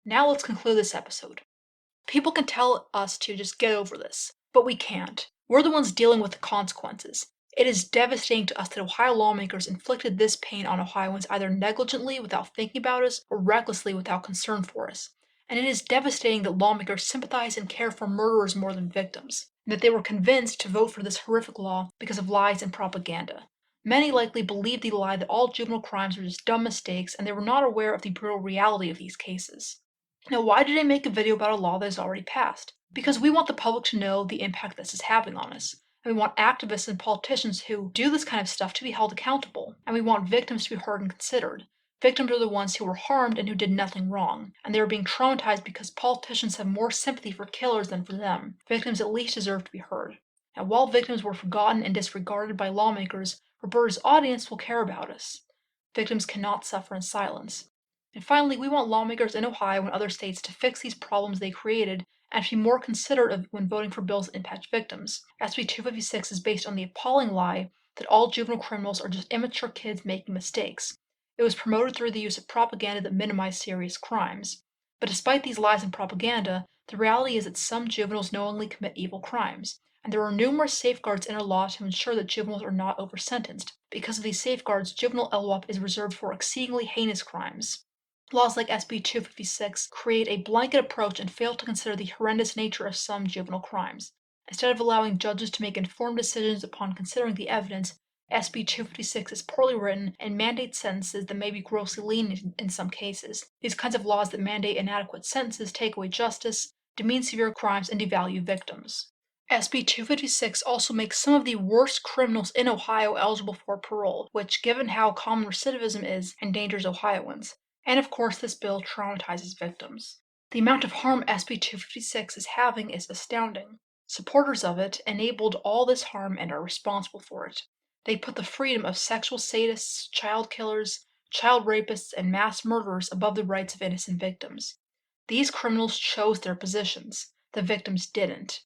Now let's conclude this episode. People can tell us to just get over this, but we can't. We're the ones dealing with the consequences. It is devastating to us that Ohio lawmakers inflicted this pain on Ohioans either negligently without thinking about us or recklessly without concern for us. And it is devastating that lawmakers sympathize and care for murderers more than victims, and that they were convinced to vote for this horrific law because of lies and propaganda. Many likely believed the lie that all juvenile crimes were just dumb mistakes and they were not aware of the brutal reality of these cases. Now, why did I make a video about a law that is already passed? Because we want the public to know the impact this is having on us. And we want activists and politicians who do this kind of stuff to be held accountable. And we want victims to be heard and considered. Victims are the ones who were harmed and who did nothing wrong. And they are being traumatized because politicians have more sympathy for killers than for them. Victims at least deserve to be heard. And while victims were forgotten and disregarded by lawmakers, Roberta's audience will care about us. Victims cannot suffer in silence. And finally, we want lawmakers in Ohio and other states to fix these problems they created and to be more considerate when voting for bills that impact victims. SB 256 is based on the appalling lie that all juvenile criminals are just immature kids making mistakes. It was promoted through the use of propaganda that minimized serious crimes. But despite these lies and propaganda, the reality is that some juveniles knowingly commit evil crimes, and there are numerous safeguards in our law to ensure that juveniles are not over-sentenced. Because of these safeguards, juvenile LWOP is reserved for exceedingly heinous crimes. Laws like SB 256 create a blanket approach and fail to consider the horrendous nature of some juvenile crimes. Instead of allowing judges to make informed decisions upon considering the evidence, SB 256 is poorly written and mandates sentences that may be grossly lenient in some cases. These kinds of laws that mandate inadequate sentences take away justice, demean severe crimes, and devalue victims. SB 256 also makes some of the worst criminals in Ohio eligible for parole, which, given how common recidivism is, endangers Ohioans. And of course, this bill traumatizes victims. The amount of harm SB 256 is having is astounding. Supporters of it enabled all this harm and are responsible for it. They put the freedom of sexual sadists, child killers, child rapists, and mass murderers above the rights of innocent victims. These criminals chose their positions. The victims didn't.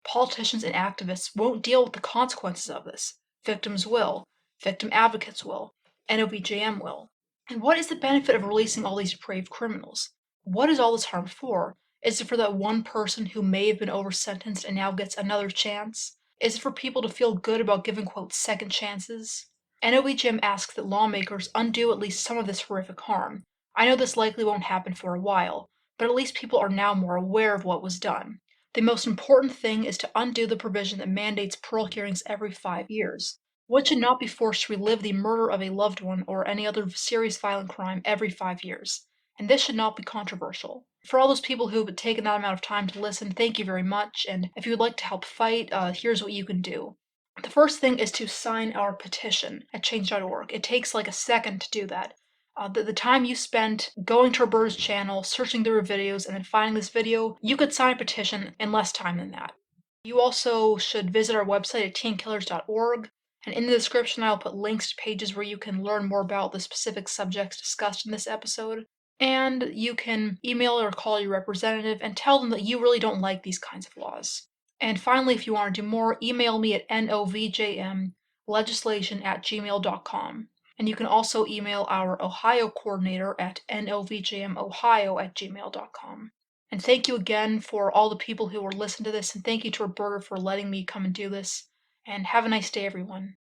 Politicians and activists won't deal with the consequences of this. Victims will. Victim advocates will. NOVJM will. And what is the benefit of releasing all these depraved criminals? What is all this harm for? Is it for that one person who may have been over-sentenced and now gets another chance? Is it for people to feel good about giving, quote, second chances? NOVJM asks that lawmakers undo at least some of this horrific harm. I know this likely won't happen for a while, but at least people are now more aware of what was done. The most important thing is to undo the provision that mandates parole hearings every 5 years. One should not be forced to relive the murder of a loved one or any other serious violent crime every 5 years. And this should not be controversial. For all those people who have taken that amount of time to listen, thank you very much. And if you would like to help fight, here's what you can do. The first thing is to sign our petition at change.org. It takes like a second to do that. The time you spent going to Roberta's channel, searching through her videos, and then finding this video, you could sign a petition in less time than that. You also should visit our website at teenkillers.org. And in the description, I'll put links to pages where you can learn more about the specific subjects discussed in this episode. And you can email or call your representative and tell them that you really don't like these kinds of laws. And finally, if you want to do more, email me at novjmlegislation@gmail.com. And you can also email our Ohio coordinator at novjmohio@gmail.com. And thank you again for all the people who will listen to this, and thank you to Roberta for letting me come and do this. And have a nice day, everyone.